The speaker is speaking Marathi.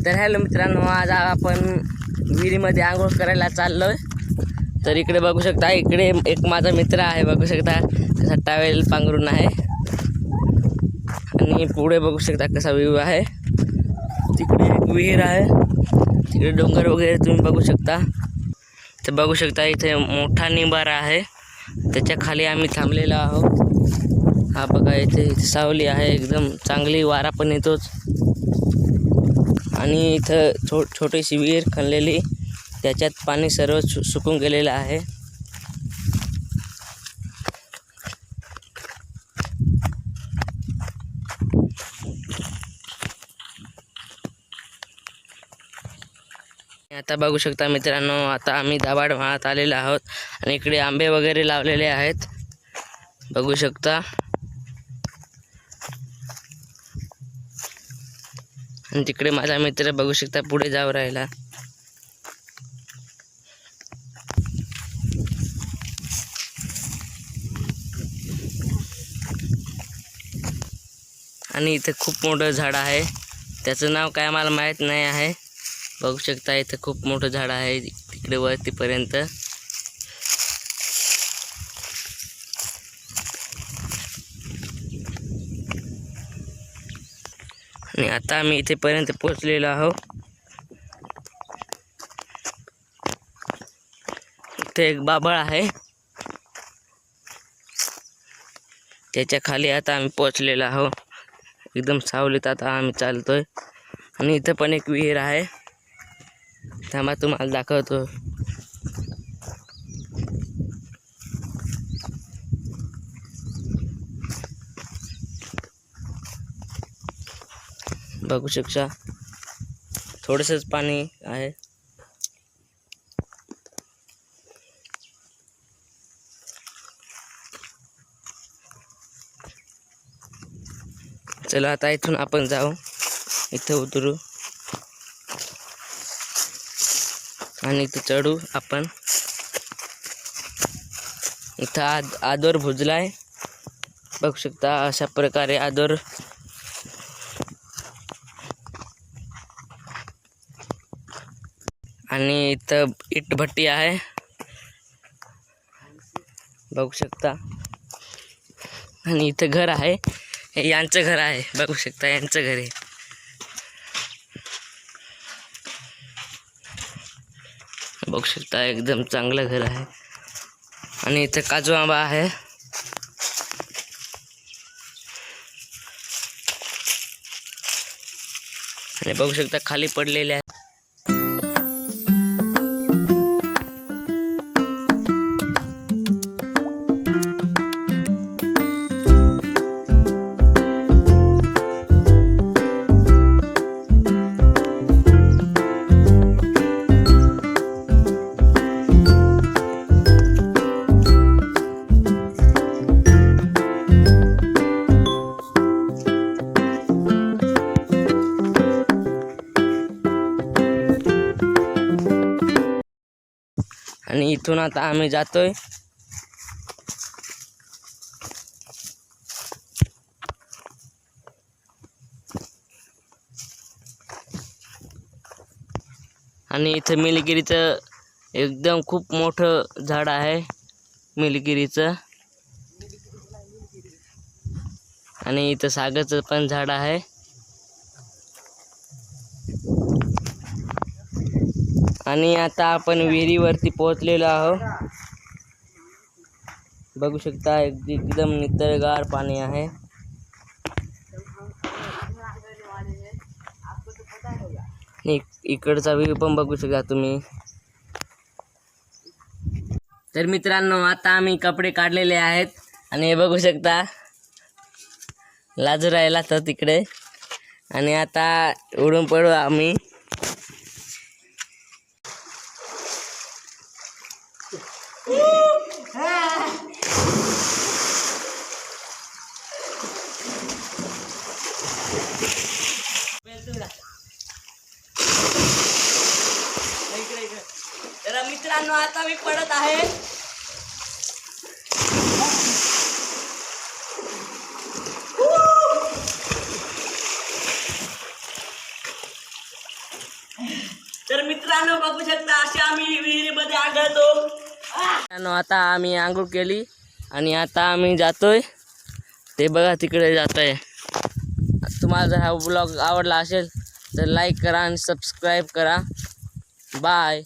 तर हॅलो मित्रांनो, आज आपण विहिरीमध्ये आंघोळ करायला चाललोय। तर इकडे बघू शकता, इकडे एक माझा मित्र आहे, बघू शकता कसा टावेल पांघरून आहे। आणि पुढे बघू शकता कसा व्ह्यू आहे। तिकडे एक विहीर आहे, तिकडे डोंगर वगैरे तुम्ही बघू शकता। तर बघू शकता इथे मोठा निंबारा आहे, त्याच्या खाली आम्ही थांबलेलो आहोत। हा बघा, इथे सावली आहे, एकदम चांगली वारा पण येतोच। आणि इथं छोटीशी विहीर खणलेली, त्याच्यात पाणी सर्व सुकून गेलेलं आहे। आता बघू शकता मित्रांनो, आता आम्ही दाभाड माळात आलेलो आहोत आणि इकडे आंबे वगैरे लावलेले आहेत, बघू शकता। आणि तिकडे माझा मित्र बघू शकता पुढे जाऊ राहिला। आणि इथे खूप मोठं झाड आहे, त्याचं नाव काय मला माहीत नाही आहे। बघू शकता इथे खूप मोठं झाड आहे, तिकडे वरतीपर्यंत। आणि आता आम्ही इथेपर्यंत पोहोचलेलो आहोत। इथे एक बाबळ आहे, त्याच्या खाली आता आम्ही पोहोचलेलो आहोत। एकदम सावलीत आता आम्ही चालतोय। आणि इथं पण एक विहीर आहे, थांबा तुम्हाला दाखवतो। बघू शकता थोडंसंच पाणी आहे। चला आता इथून आपण जाऊ, इथे उतरू आणि इथे चढू आपण। इथं आदर भुजलाय, बघू शकता अशा प्रकारे आदर। आणि इथं इट भट्टी आहे, बघू शकता। आणि इथं घर आहे, हे यांचं घर आहे, बघू शकता यांचं घर आहे। बघू शकता एकदम चांगलं घर आहे। आणि इथे काजू आंबा आहे। आणि बघू शकता खाली पडलेले आहे। आणि इथून आता आम्ही जातोय। आणि इथं मिलगिरीचं एकदम खूप मोठं झाड आहे, मिलगिरीचं। आणि इथं सागाचं पण झाड आहे। आणि आता आपण विहिरीवरती पोहोचलेलो आहोत, बघू शकता एकदम नितळगार पाणी आहे। इकडचा व्ह्यू पण बघू शकता तुम्ही। तर मित्रांनो, आता आम्ही कपडे काढलेले आहेत आणि हे बघू शकता लाजू राहिला तर तिकडे। आणि आता उडून पडू आम्ही। तर मित्रांनो, आता मी पडत आहे। तर मित्रांनो बघू शकता असे आम्ही विहिरीमध्ये आढळतो. मित्रांनो आता आम्ही आंघोळ केली आणि आता आम्ही जातोय. ते बघा तिकडे जात आहे. तुम्हाला जर हा ब्लॉग आवडला असेल तर लाईक करा आणि सबस्क्राईब करा. बाय.